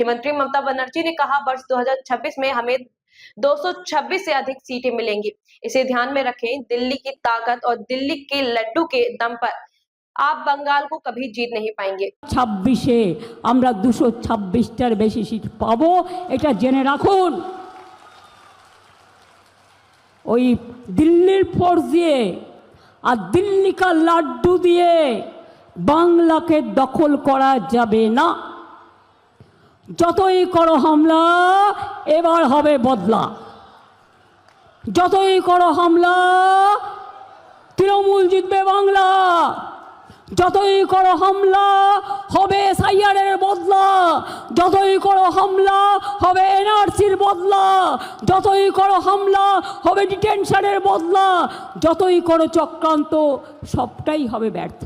मुख्यमंत्री ममता बनर्जी ने कहा वर्ष 2026 में हमें 226 से अधिक सीटें मिलेंगी। इसे ध्यान में रखें। दिल्ली की ताकत और दिल्ली के लड्डू के दम पर आप बंगाल को कभी जीत नहीं पाएंगे। 26-এ আমরা 226টার বেশি সিট পাবো, এটা জেনে রাখুন। ওই দিল্লির ফোর্স দিয়ে আর দিল্লি কা লাড্ডু দিয়ে বাংলাকে দখল করা যাবে না। যতই করো হামলা, এবার হবে বদলা। যতই করো হামলা, তৃণমূল জিতবে বাংলা। যতই করো হামলা, হবে এসআইআরের বদলা। যতই করো হামলা, হবে এনআরসির বদলা। যতই করো হামলা, হবে ডিটেনশনের বদলা। যতই করো চক্রান্ত, সবটাই হবে ব্যর্থ।